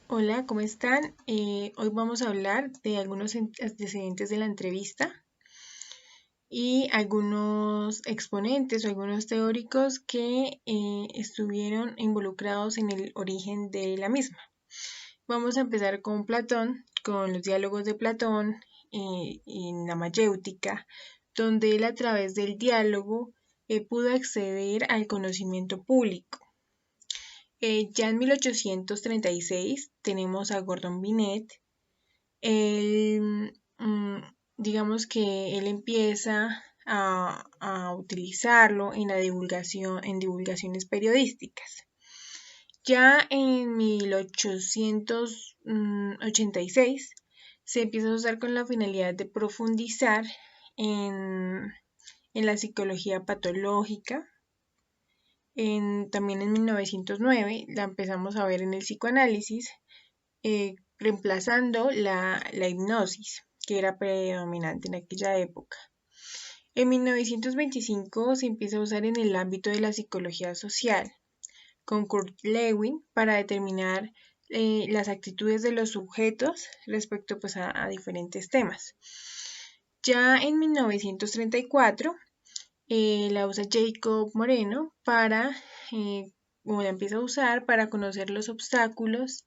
Hola, ¿cómo están? Hoy vamos a hablar de algunos antecedentes de la entrevista y algunos exponentes o algunos teóricos que estuvieron involucrados en el origen de la misma. Vamos a empezar con Platón, con los diálogos de Platón en la Mayéutica, donde él a través del diálogo pudo acceder al conocimiento público. Ya en 1836 tenemos a Gordon Binet. Él, digamos que él empieza a utilizarlo en la divulgación, en divulgaciones periodísticas. Ya en 1886 se empieza a usar con la finalidad de profundizar en la psicología patológica. También en 1909 la empezamos a ver en el psicoanálisis, reemplazando la hipnosis, que era predominante en aquella época. En 1925 se empieza a usar en el ámbito de la psicología social, con Kurt Lewin, para determinar las actitudes de los sujetos respecto pues, a diferentes temas. Ya en 1934 la usa Jacob Moreno o la empieza a usar para conocer los obstáculos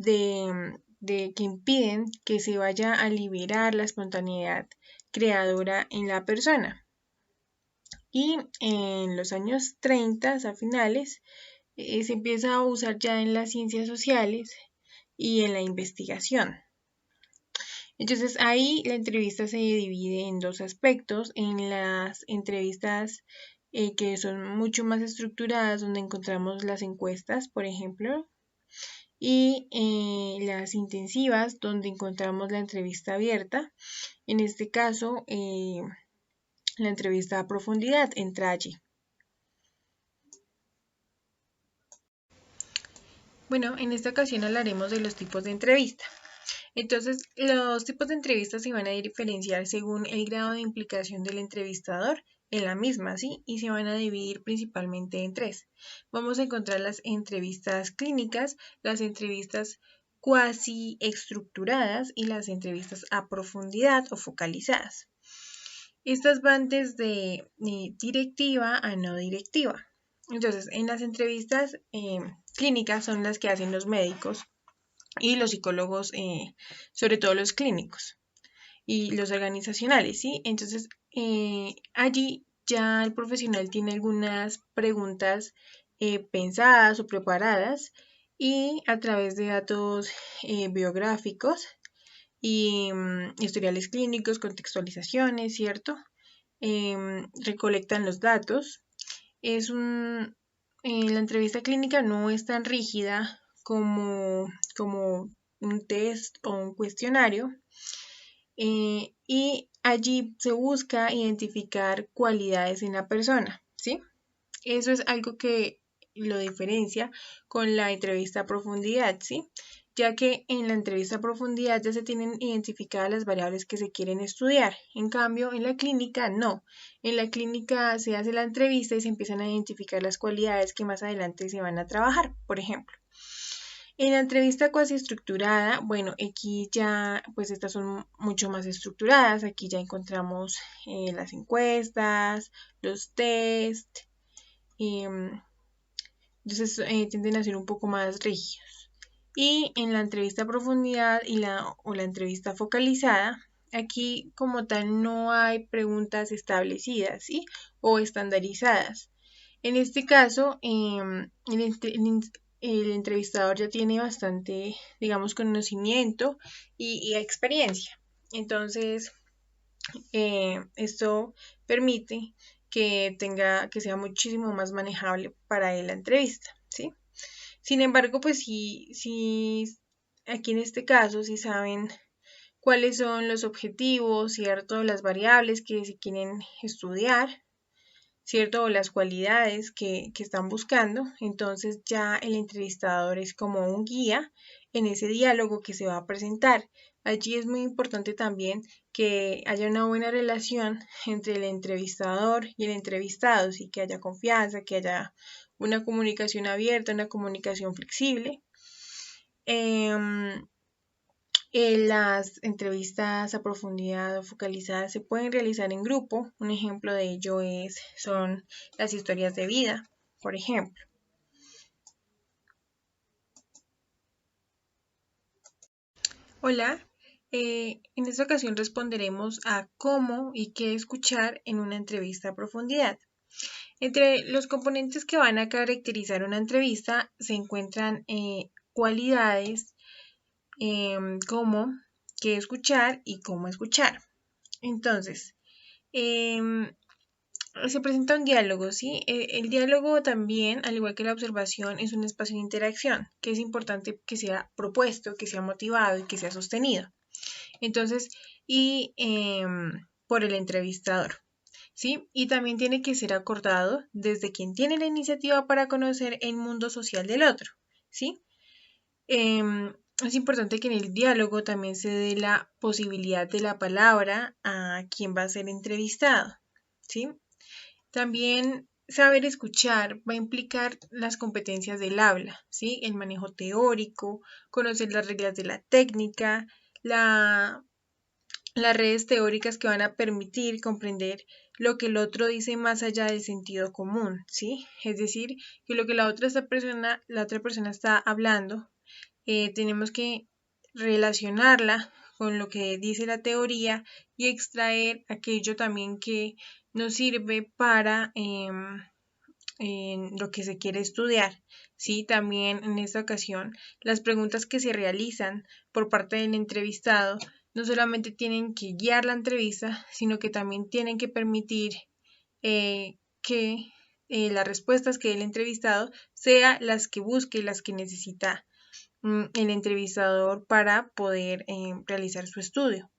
que impiden que se vaya a liberar la espontaneidad creadora en la persona. Y en los años 30, a finales, se empieza a usar ya en las ciencias sociales y en la investigación. Entonces ahí la entrevista se divide en dos aspectos: en las entrevistas que son mucho más estructuradas, donde encontramos las encuestas, por ejemplo, y las intensivas, donde encontramos la entrevista abierta. En este caso, la entrevista a profundidad entra allí. Bueno, en esta ocasión hablaremos de los tipos de entrevista. Entonces, los tipos de entrevistas se van a diferenciar según el grado de implicación del entrevistador en la misma, ¿sí? Y se van a dividir principalmente en tres. Vamos a encontrar las entrevistas clínicas, las entrevistas cuasi estructuradas y las entrevistas a profundidad o focalizadas. Estas van desde directiva a no directiva. Entonces, en las entrevistas clínicas son las que hacen los médicos y los psicólogos, sobre todo los clínicos y los organizacionales, ¿sí? Entonces, allí ya el profesional tiene algunas preguntas pensadas o preparadas, y a través de datos biográficos y historiales clínicos, contextualizaciones, ¿cierto? Recolectan los datos. La entrevista clínica no es tan rígida como un test o un cuestionario, y allí se busca identificar cualidades en la persona, ¿sí? Eso es algo que lo diferencia con la entrevista a profundidad, ¿sí? Ya que en la entrevista a profundidad ya se tienen identificadas las variables que se quieren estudiar. En cambio, en la clínica no. En la clínica se hace la entrevista y se empiezan a identificar las cualidades que más adelante se van a trabajar, por ejemplo. En la entrevista cuasi estructurada, bueno, aquí ya, pues estas son mucho más estructuradas. Aquí ya encontramos las encuestas, los test, entonces tienden a ser un poco más rígidos. Y en la entrevista a profundidad o la entrevista focalizada, aquí como tal no hay preguntas establecidas, ¿sí? O estandarizadas. En este caso, el entrevistador ya tiene bastante, digamos, conocimiento y experiencia. Entonces, esto permite que sea muchísimo más manejable para él la entrevista, ¿sí? Sin embargo, pues sí, aquí en este caso, sí saben cuáles son los objetivos, ¿cierto? Las variables que se quieren estudiar, ¿cierto? O las cualidades que están buscando. Entonces ya el entrevistador es como un guía en ese diálogo que se va a presentar. Allí es muy importante también que haya una buena relación entre el entrevistador y el entrevistado, ¿sí? Que haya confianza, que haya una comunicación abierta, una comunicación flexible. Las entrevistas a profundidad o focalizadas se pueden realizar en grupo. Un ejemplo de ello son las historias de vida, por ejemplo. Hola, en esta ocasión responderemos a cómo y qué escuchar en una entrevista a profundidad. Entre los componentes que van a caracterizar una entrevista se encuentran cualidades como qué escuchar y cómo escuchar. Entonces, se presenta un diálogo, ¿sí? El diálogo también, al igual que la observación, es un espacio de interacción, que es importante que sea propuesto, que sea motivado y que sea sostenido. Entonces, por el entrevistador, ¿sí? Y también tiene que ser acordado desde quien tiene la iniciativa para conocer el mundo social del otro, ¿sí? Es importante que en el diálogo también se dé la posibilidad de la palabra a quien va a ser entrevistado, ¿sí? También saber escuchar va a implicar las competencias del habla, ¿sí? El manejo teórico, conocer las reglas de la técnica, las redes teóricas que van a permitir comprender lo que el otro dice más allá del sentido común, ¿sí? Es decir, que lo que la otra persona está hablando, tenemos que relacionarla con lo que dice la teoría y extraer aquello también que nos sirve para en lo que se quiere estudiar. Sí, también en esta ocasión las preguntas que se realizan por parte del entrevistado no solamente tienen que guiar la entrevista, sino que también tienen que permitir que las respuestas que dé el entrevistado sean las que busque, las que necesita el entrevistador para poder realizar su estudio.